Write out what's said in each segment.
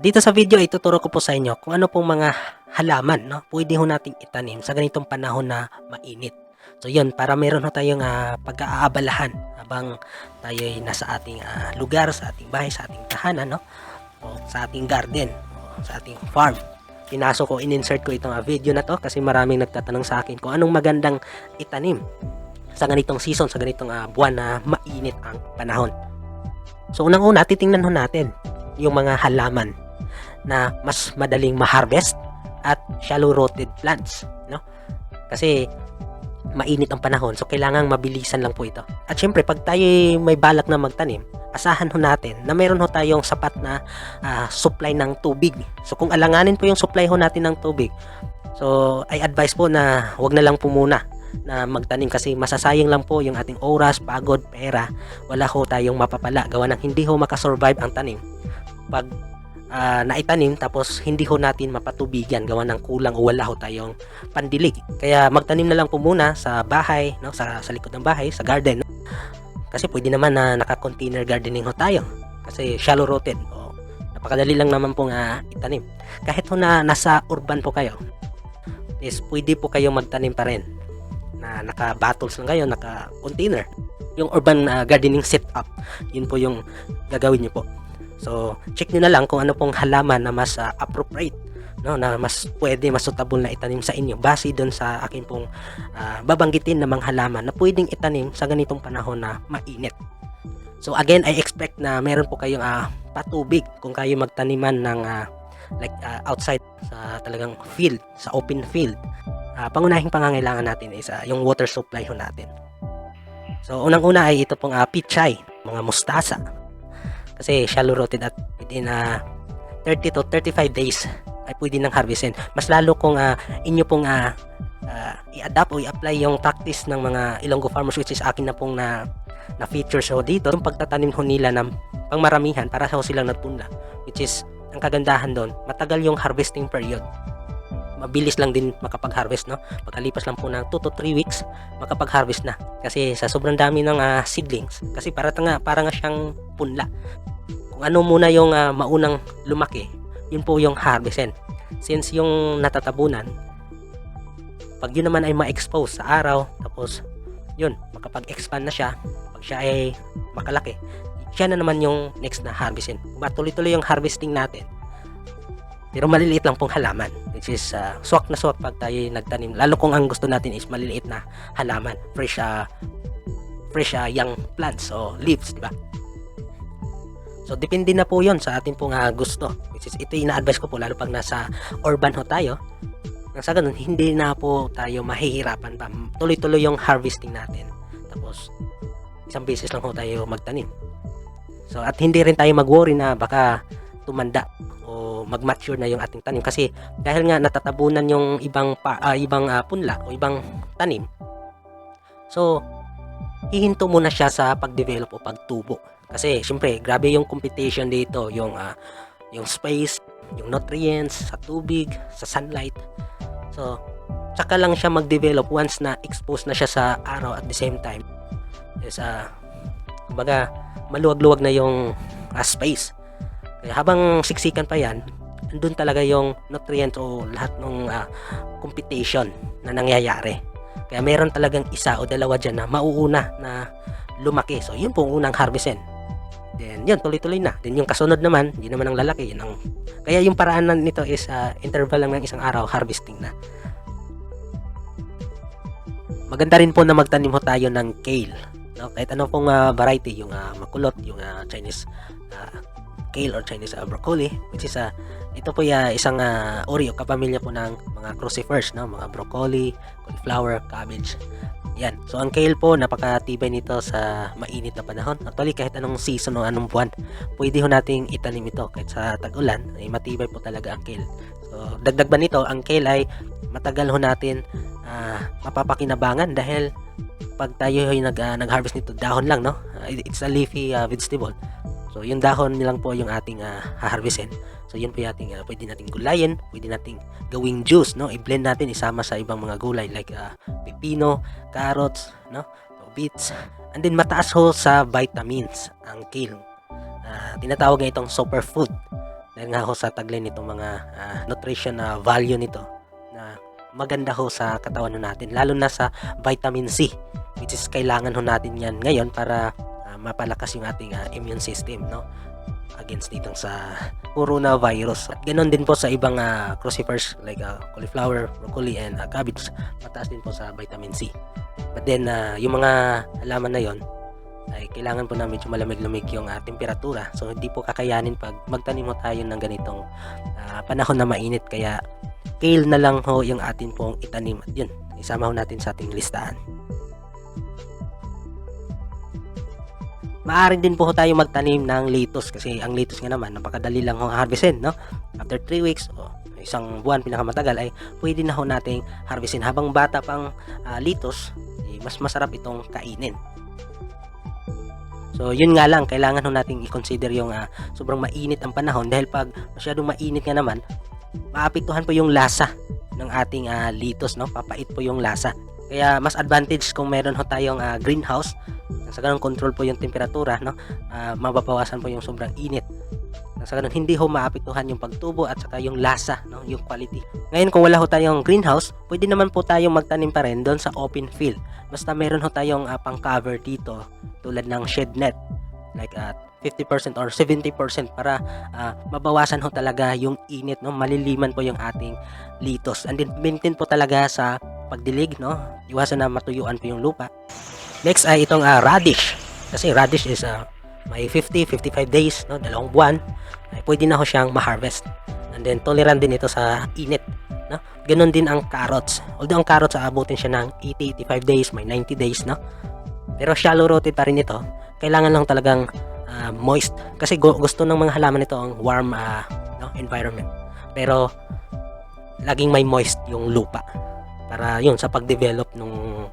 Dito sa video ay tuturo ko po sa inyo kung ano pong mga halaman, no, pwede ho nating itanim sa ganitong panahon na mainit. So yun, para meron ho tayong pag-aabalahan habang tayo ay nasa ating lugar, sa ating bahay, sa ating tahanan, no, o sa ating garden, o sa ating farm. Pinasok ko, in-insert ko itong video na to kasi maraming nagtatanong sa akin kung anong magandang itanim sa ganitong season, sa ganitong buwan na mainit ang panahon. So unang-una, titingnan ho natin yung mga halaman na mas madaling ma-harvest at shallow rooted plants, no? Kasi mainit ang panahon, so kailangang mabilisan lang po ito. At syempre, pag tayo may balak na magtanim, asahan ho natin na meron ho tayong sapat na supply ng tubig. So kung alanganin po yung supply ho natin ng tubig, so I advise po na wag na lang po muna na magtanim kasi masasayang lang po yung ating oras, pagod, pera. Wala ho tayong mapapala gawa ng hindi ho makasurvive ang tanim pag naitanim tapos hindi ho natin mapatubigan gawa ng kulang o wala ho tayong pandilig. Kaya magtanim na lang po muna sa bahay, no, sa likod ng bahay, sa garden. Kasi pwede naman na naka-container gardening ho tayo. Kasi shallow rooted. O, napakadali lang naman pong itanim. Kahit ho na nasa urban po kayo, is pwede po kayo magtanim pa rin. Na naka-bottles lang kayo, naka-container. Yung urban gardening setup, yun po yung gagawin nyo po. So, check nyo na lang kung ano pong halaman na mas appropriate, no, na mas pwede, mas suitable na itanim sa inyo base doon sa akin pong babanggitin na mga halaman na pwedeng itanim sa ganitong panahon na mainit. So, again, I expect na meron po kayong patubig kung kayo magtaniman ng outside sa talagang field, sa open field. Pangunahing pangangailangan natin is yung water supply ho natin. So, unang-una ay ito pong pichay, mga mustasa. Kasi shallow rooted at within 30 to 35 days ay pwede nang harvestin. Mas lalo kung inyo pong i-adapt o i-apply yung practice ng mga Ilonggo farmers, which is akin na pong na features ho dito, yung pagtatanim ho nila ng pangmaramihan para ho silang nagpunla, which is ang kagandahan doon, matagal yung harvesting period. Mabilis lang din makapag-harvest, no? Pagkalipas lang po ng 2 to 3 weeks, makapag-harvest na. Kasi sa sobrang dami ng seedlings, kasi para nga siyang punla. Kung ano muna yung maunang lumaki, yun po yung harvestin. Since yung natatabunan, pag yun naman ay ma-expose sa araw, tapos yun, makapag-expand na siya, pag siya ay makalaki, siya na naman yung next na harvestin. Matuloy-tuloy yung harvesting natin. Pero maliliit lang pong halaman, which is swak na swak pag tayo nagtanim. Lalo kung ang gusto natin is maliliit na halaman, fresh young plants o leaves, di ba? So depende na po 'yon sa ating pong gusto. Which is ito ina-advise ko po lalo pag nasa urban ho tayo. Nang sa ganun, hindi na po tayo mahihirapan pa. Tuloy-tuloy yung harvesting natin. Tapos isang beses lang ho tayo magtanim. So at hindi rin tayo mag-worry na baka tumanda o mag-mature na yung ating tanim kasi dahil nga natatabunan yung ibang punla o ibang tanim. So hihinto muna siya sa pag-develop o pagtubo. Kasi syempre grabe yung competition dito, yung space, yung nutrients sa tubig, sa sunlight. So tsaka lang siya mag-develop once na expose na siya sa araw at the same time. Is kumbaga maluwag-luwag na yung space. Kaya habang siksikan pa yan, andun talaga yung nutrient o lahat ng competition na nangyayari. Kaya meron talagang isa o dalawa dyan na mauuna na lumaki. So yun po unang harvestin. Then yun, tuloy-tuloy na. Then yung kasunod naman, hindi naman ang lalaki. Kaya yung paraan nito is interval lang ng isang araw, harvesting na. Maganda rin po na magtanim ho tayo ng kale. No? Kahit ano pong variety, yung makulot, yung Chinese kale or Chinese broccoli, which is ito po isang uri o kapamilya po ng mga crucifers, no? Mga broccoli, cauliflower, cabbage. Yan. So ang kale po, napakatibay nito sa mainit na panahon. Actually, kahit anong season o anong buwan, pwede ho nating itanim ito. Kahit sa tag-ulan, ay matibay po talaga ang kale. So dagdag ba nito, ang kale ay matagal ho natin mapapakinabangan dahil pag tayo ay nag-harvest nito, dahon lang, no? It's a leafy vegetable. So yung dahon nilang po yung ating haharvestin. So yun po yung ating pwede nating gulayin, pwede nating gawing juice, no? I-blend natin, isama sa ibang mga gulay like pepino, carrots, no? O beets. And then mataas ho sa vitamins ang kale. Tinatawag nga itong superfood. dahil nga ho sa taglay nitong mga nutrition value nito na maganda ho sa katawan ho natin, lalo na sa vitamin C, which is kailangan ho natin yan ngayon para mapalakas yung ating immune system, no, against ditong sa coronavirus. At ganoon din po sa ibang crucifers like cauliflower, broccoli, and cabbage. Mataas din po sa vitamin C. But then yung mga halaman na yon ay kailangan po na medyo malamig-lamig yung temperatura. So hindi po kakayanin pag magtanim mo tayo ng ganitong panahon na mainit. Kaya kale na lang ho yung atin pong itanim. At yun, isama ho natin sa ating listahan. Maaari din po tayo magtanim ng lettuce kasi ang lettuce nga naman napakadali lang ho harvestin, no? After 3 weeks o isang buwan pinakamatagal ay pwede na ho nating harvestin. Habang bata pang lettuce, mas masarap itong kainin. So yun nga lang, kailangan ho nating i-consider yung sobrang mainit ang panahon, dahil pag masyadong mainit nga naman, maapektuhan po yung lasa ng ating lettuce, no? Papait po yung lasa. Kaya mas advantage kung meron ho tayong greenhouse. Sa ganun control po yung temperatura, no? Mababawasan po yung sobrang init. Sa ganun hindi ho maapektuhan yung pagtubo at saka yung lasa, no? Yung quality. Ngayon kung wala ho tayong greenhouse, pwede naman po tayong magtanim pa rin doon sa open field. Basta meron ho tayong pang cover dito tulad ng shed net like 50% or 70% para mabawasan ho talaga yung init, no? Maliliman po yung ating lettuce. And then maintain po talaga sa pagdilig, no? Iwasan na matuyuan po yung lupa. Next ay itong radish. Kasi radish is may 50-55 days, no? 2 buwan. Ay pwede na ho siyang ma-harvest. And then tolerant din ito sa init, no? Ganon din ang carrots. Although ang carrots aabutin siya ng 80-85 days, may 90 days, no? Pero shallow rooted pa rin ito. Kailangan lang talagang moist kasi gusto ng mga halaman nito ang warm environment. Pero laging may moist yung lupa para yun sa pag-develop nung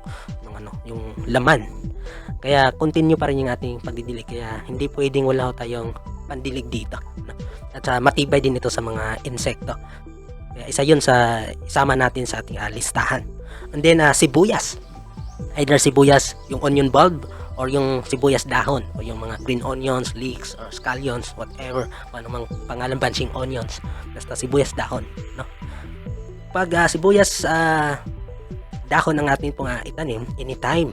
yung laman. Kaya continue pa rin yung ating pagdidilig. Kaya hindi pwedeng wala tayong pandilig dito, no? At matibay din ito sa mga insekto. Kaya isa yun sa isama natin sa ating listahan. And then sibuyas. Either sibuyas, yung onion bulb, or yung sibuyas dahon, o yung mga green onions, leeks, or scallions, whatever, ano mang pangalan, bunching onions. Basta sibuyas dahon, no? Pag sibuyas dahon ang ating pong itanim, anytime,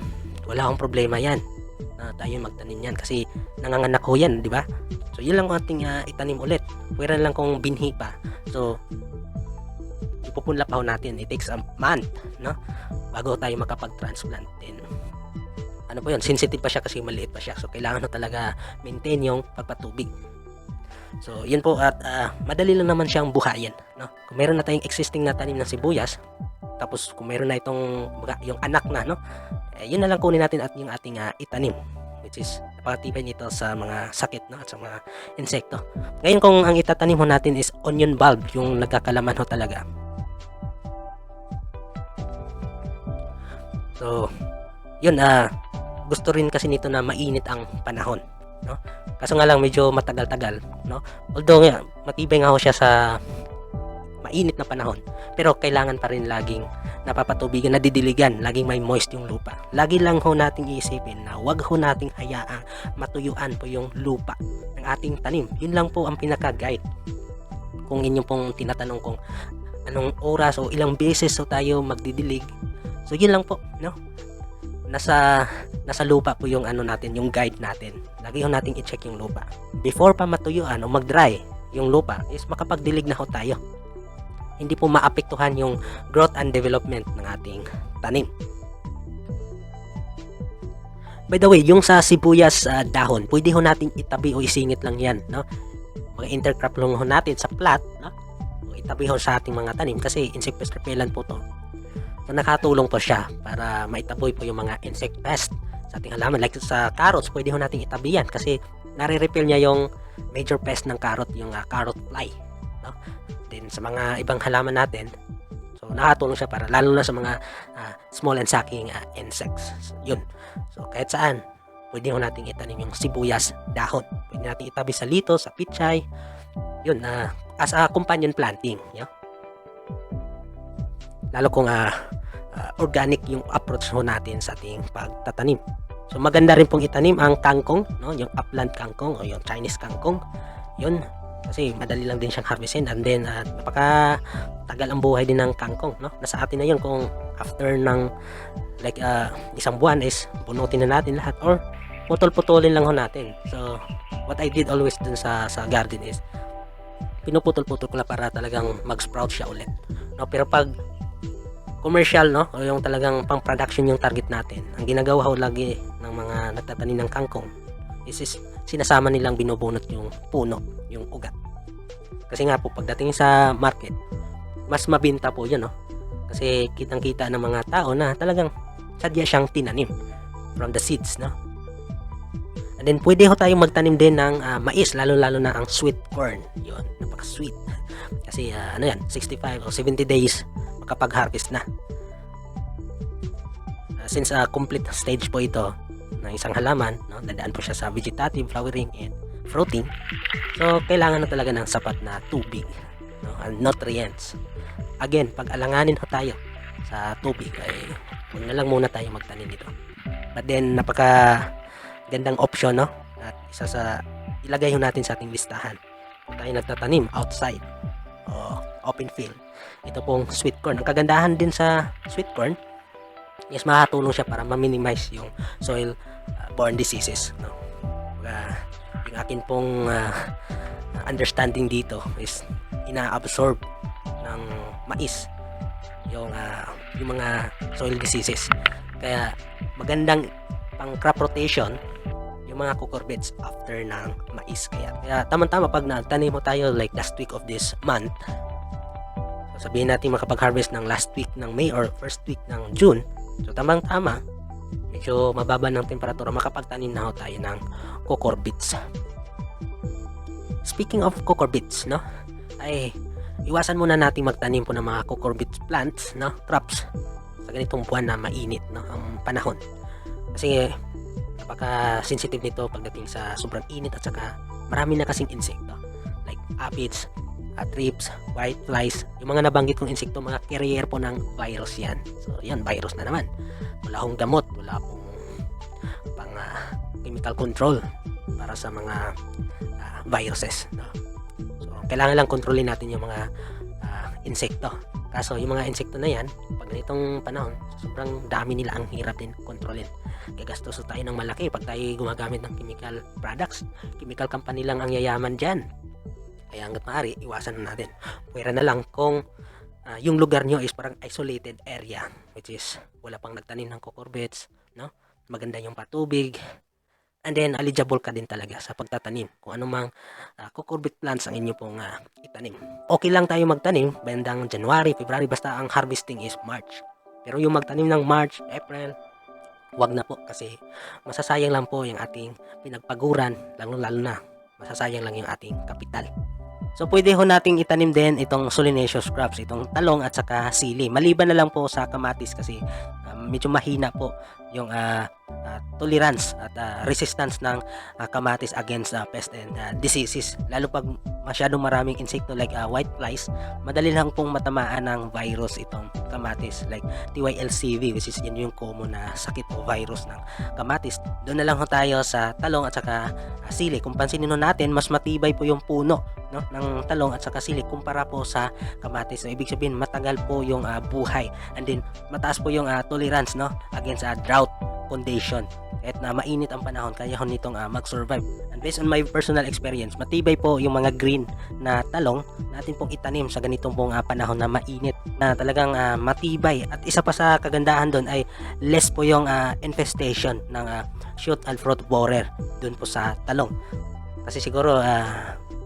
wala akong problema yan. Tayo magtanim yan kasi nanganganak ho yan, di ba? So yun lang ang ating itanim ulit. Pwera lang kung binhi pa. So ipupunla pa ho natin. It takes a month, no? Bago tayo makapag-transplant din. Ano po yun? Sensitive pa siya kasi maliit pa siya. So kailangan ho talaga maintain yung pagpatubig. So yun po, at madali lang naman siyang buhayin, no? Kung meron na tayong existing na tanim ng sibuyas, tapos kung meron na itong yung anak na, no? Yun na lang kunin natin at yung ating itanim, which is napakatibay nito sa mga sakit, no? At sa mga insekto. Ngayon kung ang itatanim ho natin is onion bulb, yung nagkakalaman ho talaga. So yun, gusto rin kasi nito na mainit ang panahon, no? Kaso nga lang medyo matagal-tagal, no? Although nga matibay nga ho siya sa mainit na panahon, pero kailangan pa rin laging napapatubigan, nadidiligan, laging may moist yung lupa. Lagi lang ho nating iisipin na wag ho nating hayaang matuyuan po yung lupa ng ating tanim. Yun lang po ang pinaka-guide. Kung inyo pong tinatanong kung anong oras o ilang beses so tayo magdidilig, so yun lang po, no? Nasa lupa po yung natin, yung guide natin. Lagi ho nating i-check yung lupa. Before pa matuyuan o mag-dry yung lupa is makapagdilig na ho tayo. Hindi po maapektuhan yung growth and development ng ating tanim. By the way, yung sa sibuyas dahon, pwede ho nating itabi o isingit lang yan, no? Mga intercrop lang ho natin sa plat, no? O itabi ho sa ating mga tanim kasi insect pest repellent po to. So nakatulong po siya para maitaboy po yung mga insect pest sa ating halaman. Like sa carrots, pwede ho nating itabi yan kasi nare-repel niya yung major pest ng carrot, yung carrot fly, no? Then sa mga ibang halaman natin, so nakatulong siya para lalo na sa mga small and sucking insects. So, yun. So kahit saan, pwede ho nating itanim yung sibuyas dahon. Pwede nating itabi sa lito, sa pichay. Yun, as a companion planting, yeah? Lalo kung organic yung approach ho natin sa ating pagtatanim. So maganda rin pong itanim ang kangkong, no? Yung upland kangkong o yung Chinese kangkong. Yun, Kasi madali lang din siyang harvestin, and then napaka tagal ang buhay din ng kangkong, no? Nasa atin na 'yun kung after ng like isang buwan is bunutin na natin lahat or putol-putulin lang ho natin. So what I did always dun sa garden is pinuputol-putol ko lang para talagang mag-sprout siya ulit, no? Pero pag commercial, no, o yung talagang pang production yung target natin, ang ginagawa ho lagi ng mga nagtatanim ng kangkong is sinasama nilang binubunot yung puno, yung ugat. Kasi nga po pagdating sa market, mas mabenta po yun, no? Kasi kitang-kita ng mga tao na talagang sadya siyang tinanim from the seeds, no? And then pwede ho tayong magtanim din ng mais, lalo-lalo na ang sweet corn. Yun, napaka-sweet. Kasi ano yan, 65 o 70 days makapag-harvest na. Since complete stage po ito ng isang halaman, no, dadaan po siya sa vegetative, flowering, and fruiting. So kailangan na talaga ng sapat na tubig, no, and nutrients. Again, pag alanganin ho tayo sa tubig, ay huwag na lang muna tayo magtanim nito. But then napaka gandang option, no, at isa sa ilagay ho natin sa ating listahan kung tayo nagtatanim outside o open field, ito pong sweet corn. Ang kagandahan din sa sweet corn is makatulong siya para ma-minimize yung soil borne diseases, no? Yung akin pong understanding dito is ina-absorb ng mais yung mga soil diseases, kaya magandang pang crop rotation yung mga cucurbits after ng mais. Kaya tama-tama pag nagtanim mo tayo like last week of this month, sabihin natin makapag-harvest ng last week ng May or first week ng June, so tamang-tama, medyo mababa ng temperatura, makapagtanim na ho tayo ng cucurbits. Speaking of cucurbits, no, ay iwasan muna nating magtanim po ng mga cucurbits plants, no, crops sa ganitong buwan na mainit, no, ang panahon. Kasi napaka-sensitive nito pagdating sa sobrang init, at saka marami na kasing insekto like aphids, thrips, whiteflies, yung mga nabanggit kong insekto, mga carrier po ng virus yan. So yan, virus na naman. Wala hong gamot, wala pong pang chemical control para sa mga viruses, no? So kailangan lang kontrolin natin yung mga insekto. Kaso yung mga insekto na yan, pag ganitong panahon, sobrang dami nila, ang hirap din kontrolin. Gagastos tayo ng malaki pag tayo gumagamit ng chemical products. Chemical company lang ang yayaman dyan. Kaya hanggat maaari, iwasan na natin. Pwera na lang kung yung lugar nyo is parang isolated area, which is wala pang nagtanim ng cucurbits, no? Maganda yung patubig, and then eligible ka din talaga sa pagtatanim kung anumang cucurbit plants ang inyo pong itanim. Okay lang tayo magtanim bandang January, February, basta ang harvesting is March. Pero yung magtanim ng March, April, wag na po, kasi masasayang lang po yung ating pinagpaguran, lalo na masasayang lang yung ating kapital. So pwede ho nating itanim din itong solanaceous crops, itong talong at saka sili. Maliban na lang po sa kamatis, kasi medyo mahina po yung tolerance at resistance ng kamatis against pest and diseases. Lalo pag masyadong maraming insekto like whiteflies, madali lang pong matamaan ng virus itong kamatis like TYLCV, which is yun yung common na sakit o virus ng kamatis. Doon na lang ho tayo sa talong at saka sili. Kung pansinin natin, mas matibay po yung puno, no, ng talong at saka sili kumpara po sa kamatis. So ibig sabihin matagal po yung buhay, and then mataas po yung tolerance, no, against drought condition. At na mainit ang panahon, kaya ho nitong mag-survive. And based on my personal experience, matibay po yung mga green na talong natin pong itanim sa ganitong pong panahon na mainit, na talagang matibay. At isa pa sa kagandahan doon ay less po yung infestation ng shoot and fruit borer doon po sa talong. Kasi siguro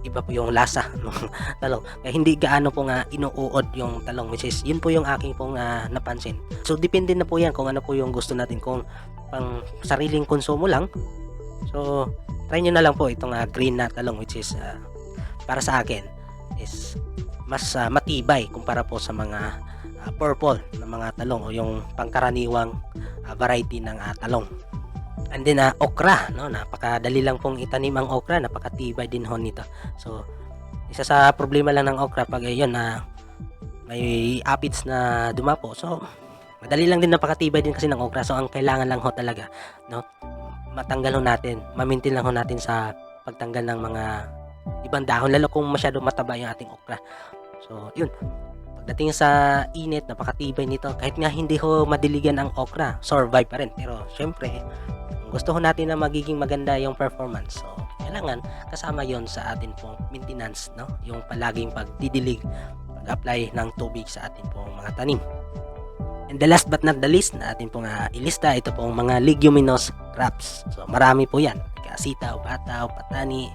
iba po yung lasa ng talong, kaya hindi gaano po inuuod yung talong, which is yun po yung aking pong napansin. So depende na po yan kung ano po yung gusto natin, kung pang sariling konsumo lang, so try nyo na lang po itong green na talong, which is para sa akin is mas matibay kumpara po sa mga purple na mga talong o yung pangkaraniwang variety ng talong. And then okra, no, napakadali lang pong itanim ang okra, napakatibay din ho nito. So isa sa problema lang ng okra pag ayun may aphids na dumapo, so madali lang din, napakatibay din kasi ng okra. So ang kailangan lang ho talaga, no, matanggal ho natin, ma-maintain lang ho natin sa pagtanggal ng mga ibang dahon, lalo kung masyado mataba yung ating okra. So yun, pagdating sa init, napakatibay nito. Kahit nga hindi ho madiligan ang okra, survive pa rin. Pero syempre, kung gusto ho natin na magiging maganda yung performance, so kailangan kasama yon sa atin pong maintenance, no? Yung palaging pagdidilig, pag-apply ng tubig sa ating pong mga tanim. And the last but not the least na atin pong ilista, ito pong mga leguminous crops. So marami po yan. Sitaw, bataw, patani,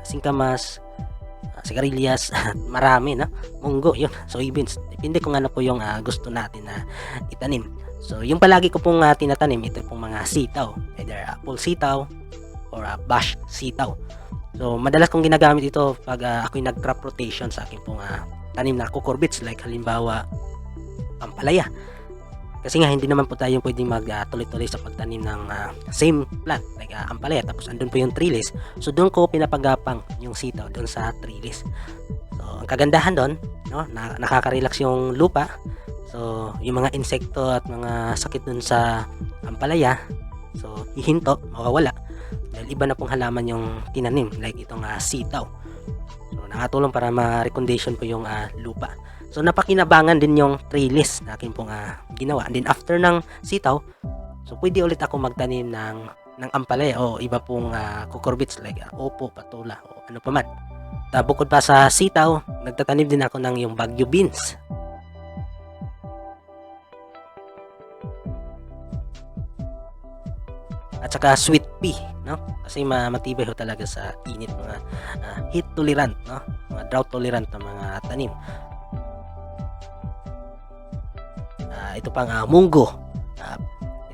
singkamas, sigarilyas, marami na. Munggo, yun, soybeans. Depende kung ano po yung gusto natin na itanim. So yung palagi ko pong tinatanim, ito pong mga sitaw. Either apple sitaw or bash sitaw. So madalas kong ginagamit ito pag ako'y nag-crop rotation sa aking pong tanim na cucurbits, like halimbawa ampalaya. Kasi nga hindi naman po tayo pwedeng tuloy-tuloy sa pagtanim ng same plant like ampalaya, tapos andun po yung trellis. So doon ko pinapagapang yung sitaw doon sa trellis. So ang kagandahan doon, no, nakaka-relax yung lupa. So yung mga insekto at mga sakit doon sa ampalaya, so hihinto, mawawala. Dahil iba na pong halaman yung tinanim, like itong sitaw. So nakatulong para ma-recondition po yung lupa. So napakinabangan din yung trellis na akin pong ginawa. And then after ng sitaw, so pwede ulit ako magtanim ng ampalaya o iba pong cucurbits like opo, patula o ano pa man. Bukod pa sa sitaw, nagtatanim din ako ng yung Baguio beans. At saka sweet pea, no? Kasi matibay ho talaga sa init, mga heat tolerant, no? Mga drought tolerant na mga tanim. Ito pang munggo,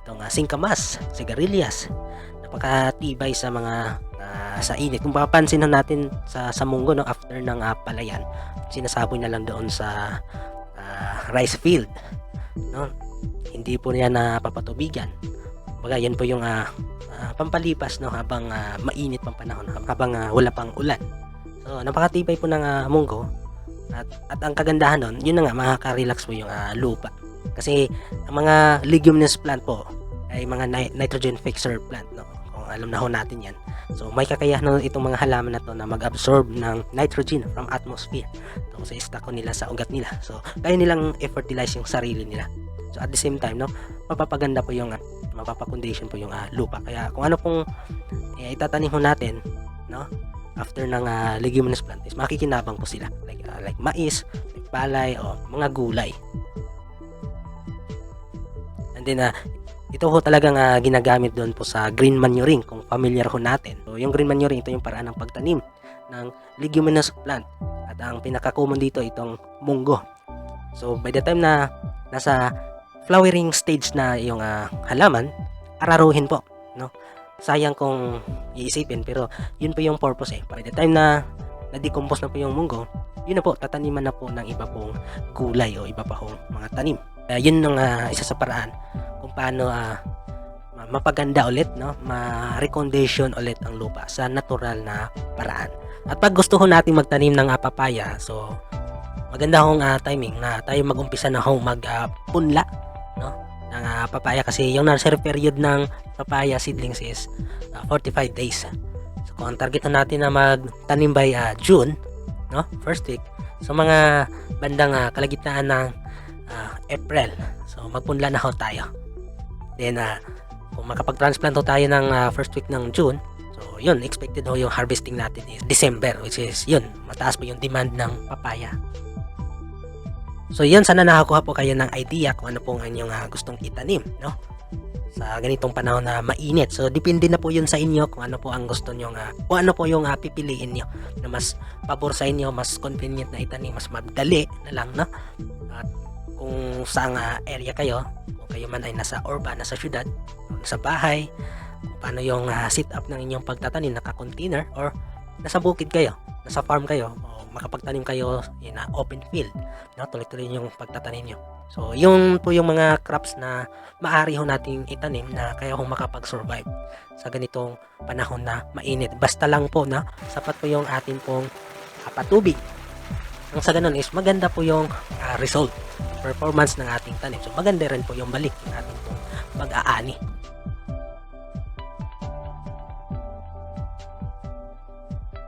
itong singkamas, sigarilyas, napakatibay sa mga sa init. Kung papansin natin sa munggo, no, after ng palayan, sinasaboy na lang doon sa rice field, no? Hindi po niya napapatubigan. Baga yan po yung pampalipas, no, habang mainit pang panahon, habang wala pang ulan. So napakatibay po ng munggo. At ang kagandahan doon, yun na nga, makaka-relax po yung lupa. Kasi ang mga leguminous plant po ay mga nitrogen fixer plant, no? Kung alam na ho natin yan. So may kakayahan itong mga halaman na to na mag-absorb ng nitrogen from atmosphere. So sa istako nila sa ugat nila. So kaya nilang i-fertilize yung sarili nila. So at the same time, no, mapapaganda po yung mapapakondisyon po yung lupa. Kaya kung ano pong itatanim ho natin, no, after ng leguminous plant is makikinabang po sila. Like mais, like palay o mga gulay. Then ito ho talagang ginagamit doon po sa green manuring, kung familiar ho natin. So yung green manuring, ito yung paraan ng pagtanim ng leguminous plant. At ang pinaka-common dito itong munggo. So by the time na nasa flowering stage na yung halaman, araruhin po, no? Sayang kung iisipin, pero yun po yung purpose By the time na na-decompose na po yung munggo, yun na po, tataniman na po ng iba pong gulay o iba pa hong mga tanim. Yun ang isa sa paraan kung paano mapaganda ulit, no, ma-recondition ulit ang lupa sa natural na paraan. At pag gusto ho natin magtanim ng papaya, so maganda hong timing na tayo mag-umpisa na hong magpunla, no, ng papaya, kasi yung nursery period ng papaya seedlings is 45 days. So kung ang target natin na magtanim by June, no, first week, so mga bandang kalagitnaan ng April, so magpunla na ho tayo. Then kung makapag-transplant ho tayo ng first week ng June, so yun, expected ho yung harvesting natin is December, which is yun, mataas po yung demand ng papaya. So yun, sana nakakuha po kayo ng idea kung ano pong inyong gustong itanim, no, sa ganitong panahon na mainit. So depende na po yun sa inyo kung ano po ang gusto nyo, kung ano po yung pipiliin nyo na mas pabor sa inyo, mas convenient na itanim, mas madali na lang, no. At kung saan area kayo, kung kayo man ay nasa urban, nasa syudad, nasa bahay, kung paano yung setup ng inyong pagtatanim, naka-container, or nasa bukid kayo, nasa farm kayo, o makapagtanim kayo in open field, no, tuloy-tuloy yung pagtatanim nyo. So yung po yung mga crops na maaari ho nating itanim na kaya ho makapag-survive sa ganitong panahon na mainit. Basta lang po na sapat po yung atin pong patubig. Ang sa ganun is maganda po yung result, performance ng ating tanim. So maganda rin po yung balik ng ating pong pag-aani.